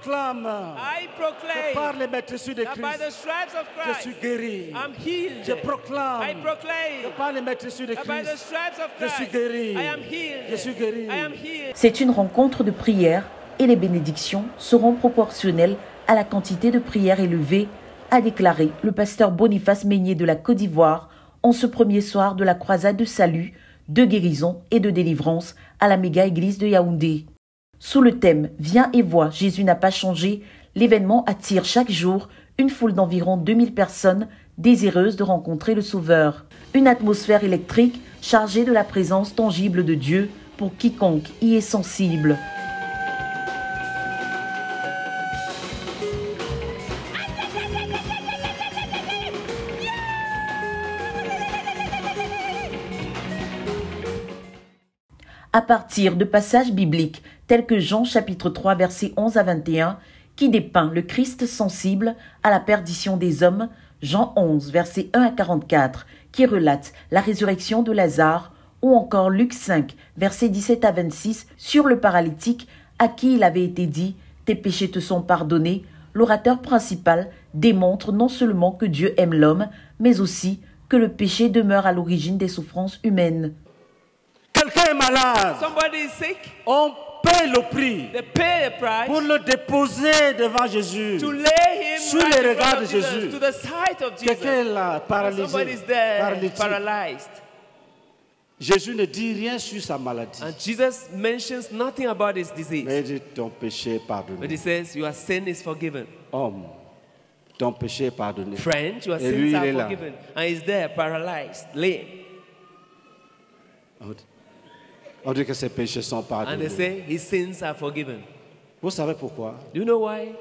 proclame que par les meurtrissures de that by the Christ, stripes of je suis Christ, guéri. I'm healed. Je proclame I proclaim que par les meurtrissures de that by the Christ, stripes of je suis Christ, guéri. I am healed. Je suis guéri. I am healed. C'est une rencontre de prière et les bénédictions seront proportionnelles à la quantité de prières élevées, a déclaré le pasteur Boniface Meignier de la Côte d'Ivoire en ce premier soir de la croisade de salut, de guérison et de délivrance à la méga-église de Yaoundé. Sous le thème « Viens et vois, Jésus n'a pas changé », l'événement attire chaque jour une foule d'environ 2000 personnes désireuses de rencontrer le Sauveur. Une atmosphère électrique chargée de la présence tangible de Dieu pour quiconque y est sensible. À partir de passages bibliques tels que Jean chapitre 3 versets 11 à 21, qui dépeint le Christ sensible à la perdition des hommes, Jean 11 versets 1 à 44, qui relate la résurrection de Lazare, ou encore Luc 5 versets 17 à 26 sur le paralytique à qui il avait été dit « Tes péchés te sont pardonnés », l'orateur principal démontre non seulement que Dieu aime l'homme, mais aussi que le péché demeure à l'origine des souffrances humaines. Quelqu'un est malade. Somebody is sick. On paie le prix They pay a price pour le déposer devant Jésus. to lay him Sous right les in front regards of de Jesus, Jésus. to the sight of Quelqu'un est Jesus. là, paralysé, Somebody is there, paralytique. paralyzed. Jésus ne dit rien sur sa maladie. And Jesus mentions nothing about his disease. Mais il dit, ton péché est But pardonné. he says, your sin is forgiven. Homme, ton péché est pardonné. Friend, your Et lui, sins il are est là. forgiven. And he's there, paralyzed, lame. On dit que ses péchés sont And they pardonnés. say, his sins are forgiven. Vous savez pourquoi? Do you know why?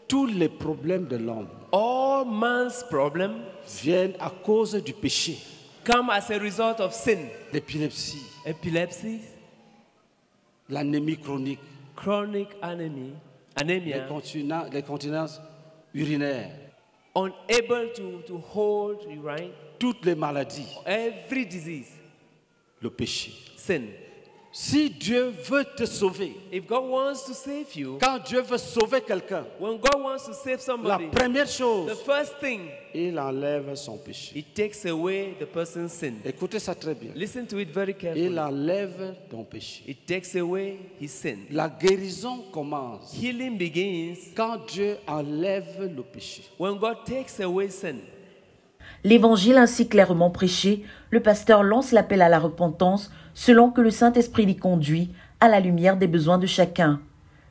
Tous les problèmes de l'homme All man's problems viennent à cause du péché. come as a result of sin. L'épilepsie, Epilepsy, l'anémie chronique, chronic anemia, les continences urinaires, unable to hold urine, toutes les maladies, every disease, le péché. sin. Si Dieu veut te sauver, If God wants to save you, quand Dieu veut sauver quelqu'un, when God wants to save la somebody, première the chose, first thing, il enlève son péché. He takes away the person's sin. Écoutez ça très bien. Listen to it very Il carefully. enlève ton péché. It takes away his sin. La guérison commence Healing begins quand Dieu enlève le péché. when God takes away sin. L'évangile ainsi clairement prêché, le pasteur lance l'appel à la repentance selon que le Saint-Esprit l'y conduit à la lumière des besoins de chacun.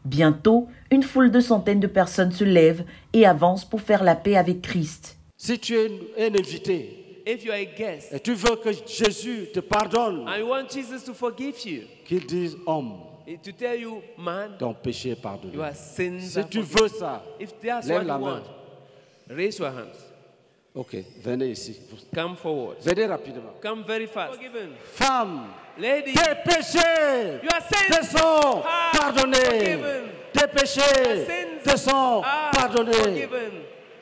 Bientôt, une foule de centaines de personnes se lève et avance pour faire la paix avec Christ. Si tu es un invité If you are a guest et tu veux que Jésus te pardonne, and you want Jesus to forgive you, qu'il dise homme, to tell you, man, ton péché est pardonné. your sins Si are tu forgiven. veux ça, If that's lève what la you main. want, raise your hands. Ok, venez ici. Come forward. Venez rapidement. Come very fast. Forgiven. Femme, Lady, tes péchés your te sins sont are pardonnés. forgiven. Tes péchés sins te sont are pardonnés. forgiven.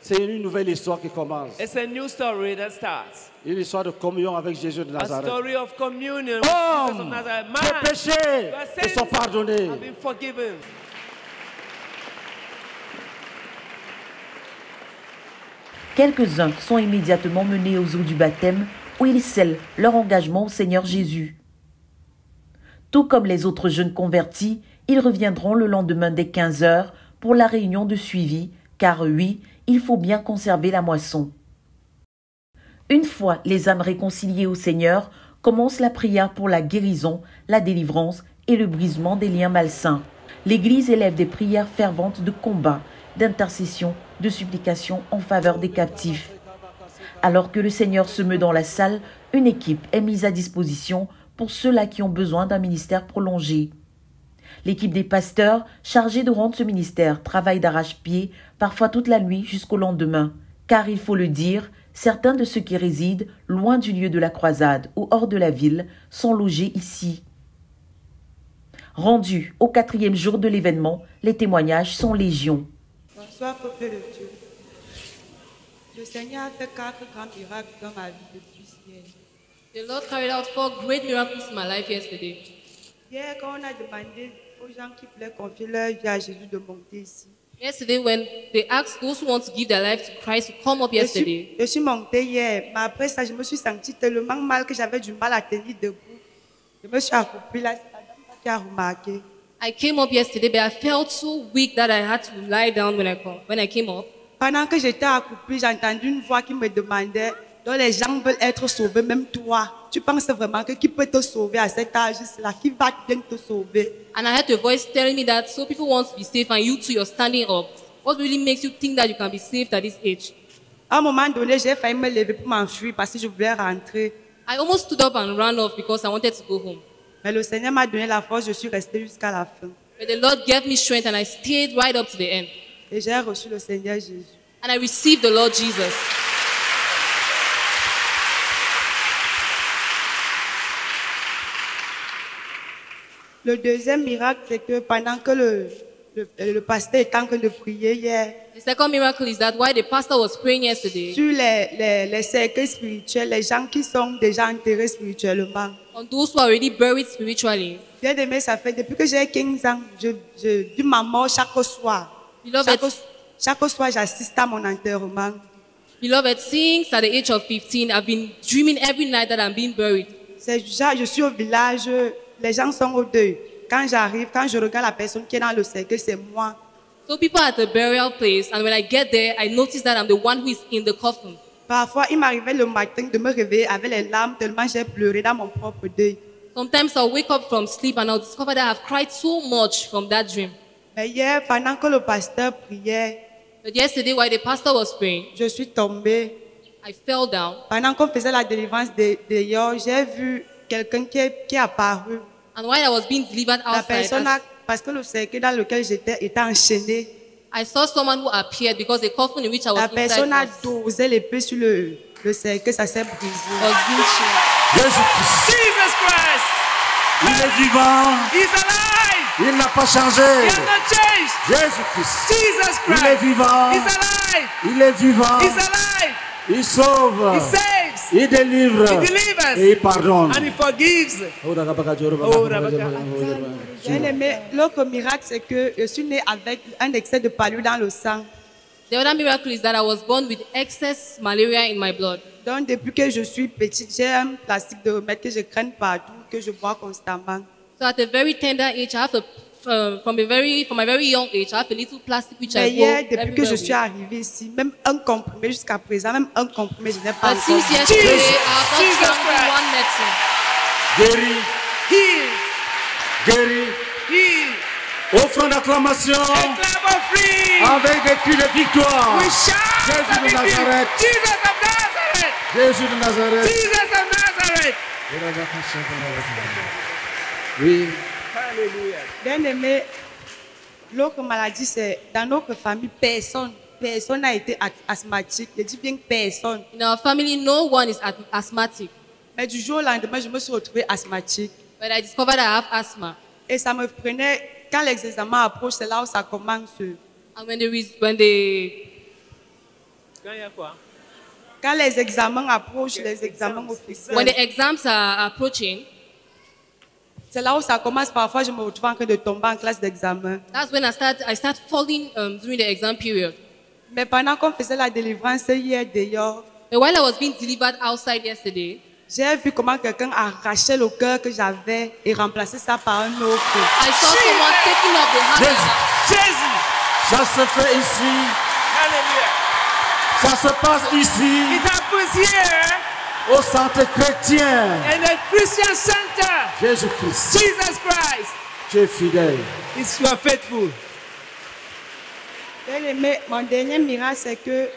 C'est une nouvelle histoire qui commence. It's a new story that starts. Une histoire de communion avec Jésus de A Nazareth. story of communion with Jesus of Homme, Nazareth. tes Man, péchés your te sont sins pardonnés. have been forgiven. Quelques-uns sont immédiatement menés aux eaux du baptême où ils scellent leur engagement au Seigneur Jésus. Tout comme les autres jeunes convertis, ils reviendront le lendemain dès 15 heures pour la réunion de suivi, car oui, il faut bien conserver la moisson. Une fois les âmes réconciliées au Seigneur, commence la prière pour la guérison, la délivrance et le brisement des liens malsains. L'Église élève des prières ferventes de combat, d'intercession, de supplication en faveur des captifs. Alors que le Seigneur se meut dans la salle, une équipe est mise à disposition pour ceux-là qui ont besoin d'un ministère prolongé. L'équipe des pasteurs, chargée de rendre ce ministère, travaille d'arrache-pied, parfois toute la nuit jusqu'au lendemain. Car il faut le dire, certains de ceux qui résident loin du lieu de la croisade ou hors de la ville sont logés ici. Rendus au 4e jour de l'événement, les témoignages sont légion. Bonsoir, peuple de Dieu. Le Seigneur a fait 4 grands miracles dans ma vie depuis hier. The Lord carried out 4 great miracles in my life yesterday. Hier, quand on a demandé aux gens qui voulaient confier leur vie à Jésus de monter ici, Yesterday, when they asked those who want to give their life to Christ to come up yesterday, Je suis montée hier, mais après ça, je me suis sentie tellement mal que j'avais du mal à tenir debout. Je me suis accroupie là, c'est la dame qui a remarqué. I came up yesterday, but I felt so weak that I had to lie down when I came up. Pendant que j'étais accroupie, j'ai entendu une voix qui me demandait, donc les gens veulent être sauvés, même toi. Tu penses vraiment que qui peut te sauver à cet âge-là, qui va bien te sauver? And I heard a voice telling me that so people want to be saved and you too, you're standing up. What really makes you think that you can be saved at this age? À un moment donné, j'ai failli me lever pour m'enfuir parce que je voulais rentrer. I almost stood up and ran off because I wanted to go home. Mais le Seigneur m'a donné la force, je suis restée jusqu'à la fin. But the Lord gave me strength and I stayed right up to the end. Et j'ai reçu le Seigneur Jésus. And I received the Lord Jesus. Le deuxième miracle, c'est que pendant que le pasteur était en train de prier hier, The second miracle is that while the pastor was praying yesterday, sur les cercles spirituels, les gens qui sont déjà enterrés spirituellement. on those who are already buried spiritually, Bien aimé, ça fait depuis que j'ai 15 ans, je vis ma mort chaque soir. Beloved, Chaque soir, j'assiste à mon enterrement. beloved, since at the age of 15, I've been dreaming every night that I'm being buried. C'est genre, je suis au village, les gens sont au deuil. Quand j'arrive, quand je regarde la personne qui est dans le cercle, c'est moi. So people are at the burial place, and when I get there, I notice that I'm the one who is in the coffin. Parfois, il m'arrivait le matin de me réveiller avec les larmes tellement j'ai pleuré dans mon propre deuil. Sometimes I'll wake up from sleep and I'll discover that I've cried so much from that dream. Mais hier, pendant que le pasteur priait, But yesterday, while the pastor was praying, je suis tombée. I fell down. Pendant qu'on faisait la délivrance dehors, j'ai vu quelqu'un qui est apparu. And while I was being delivered La outside, personne, parce que le cercle dans lequel j'étais était enchaîné. I saw someone who appeared because the coffin in which I was La inside personne a was dosé l'épée sur le cercle, ça s'est brisé. being changed. Jésus-Christ, Jesus Christ. il est vivant, He's alive. il n'a pas changé. He has not changed. Jésus-Christ, Jesus il est Christ. vivant, He's alive. il est vivant, He's alive. il sauve, He saves. il délivre He delivers. et il pardonne. And he forgives. Bien aimé, l'autre miracle, c'est que je suis née avec un excès de palud dans le sang. The other miracle is that I was born with excess malaria in my blood. Donc, depuis que je suis petite, j'ai un plastique de remède que je craigne partout, que je bois constamment. So at a very tender age, I have from my very young age, I have a little plastic which Mais I hier, go depuis que je everywhere suis with. arrivée ici, même un comprimé jusqu'à présent, même un comprimé, je n'ai pas But encore. since yesterday, Jesus. I have not Jesus drunk Christ. one medicine. Guéri, Heal. guéri, Heal. offrant d'acclamation Acclaim of free. avec des cris de victoire. We shout Jésus the de victory. Nazareth. Jesus of Nazareth. Jésus de Nazareth. Jesus of Nazareth. Oui, Hallelujah. Bien aimé, l'autre maladie, c'est dans notre famille, personne n'a été asthmatique. Je dis bien personne. In our family, no one is asthmatic. Mais du jour au lendemain, je me suis retrouvée asthmatique. But I discovered I have asthma. Et ça me prenait, quand les examens approchent, c'est là où ça commence. And when Quand les examens approchent, les examens the officiels, exams are approaching, c'est là où ça commence. Parfois, je me retrouve en train de tomber en classe d'examen. that's when I start falling during the exam period. Mais pendant qu'on faisait la délivrance hier dehors, But while I was being delivered outside yesterday, j'ai vu comment quelqu'un arrachait le cœur que j'avais et remplaçait ça par un autre. I saw someone taking up the Jésus, hand. Jesus. ça se fait ici, Hallelujah. ça se passe ici, It happens here au centre chrétien. in the Christian center. Jésus-Christ, Jesus Christ. tu es fidèle. You are faithful. Bien aimé, mon dernier miracle, c'est que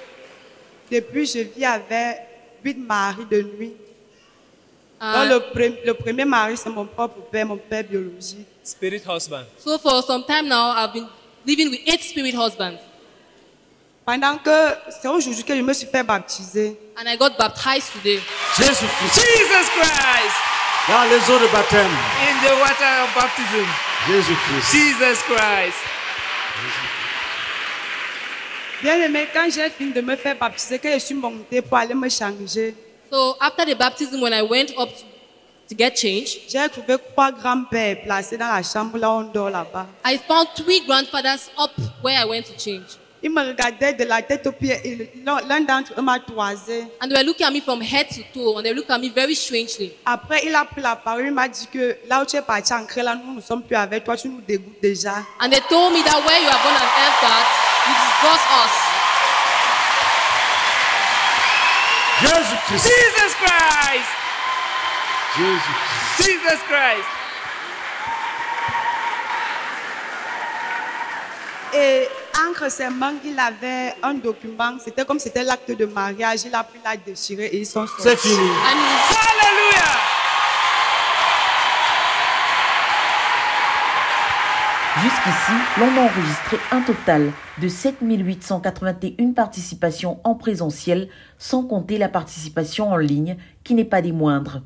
depuis, je vis avec 8 maris de nuit. Donc, le premier mari, c'est mon propre père, mon père biologique. Spirit husband. So for some time now, I've been living with 8 spirit husbands. Pendant que c'est aujourd'hui que je me suis fait baptiser. And I got baptized today. Jésus-Christ, Jesus Christ. dans les eaux de baptême. In the water of baptism. Jésus-Christ. Jesus Christ. Bien aimé, quand j'ai fini de me faire baptiser, que je suis montée pour aller me changer, So after the baptism, when I went up to to get change, j'ai trouvé 3 grands-pères placés dans la chambre là où on dort là-bas. I found 3 grandfathers up where I went to change. Ils me regardaient de la tête aux pieds. L'un d'entre eux m'a toisé. And they were looking at me from head to toe, and they looked at me very strangely. Après, il a pris la parole. Il m'a dit que là où tu es parti en Cré, là, nous ne sommes plus avec toi. Tu nous dégoûtes déjà. And they told me that where you have gone and earned that, you disgust us. Jésus-Christ. Jesus Christ. Jésus-Christ. Jesus Christ. Et entre ses mains, il avait un document. C'était comme c'était l'acte de mariage. Il a pris la déchiré et ils sont sortis. C'est fini. And he- Hallelujah. Jusqu'ici, l'on a enregistré un total de 7881 participations en présentiel, sans compter la participation en ligne, qui n'est pas des moindres.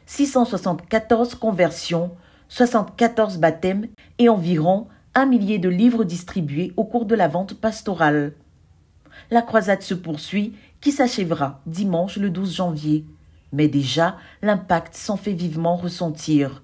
674 conversions, 74 baptêmes et environ 1 millier de livres distribués au cours de la vente pastorale. La croisade se poursuit, qui s'achèvera dimanche le 12 janvier. Mais déjà, l'impact s'en fait vivement ressentir.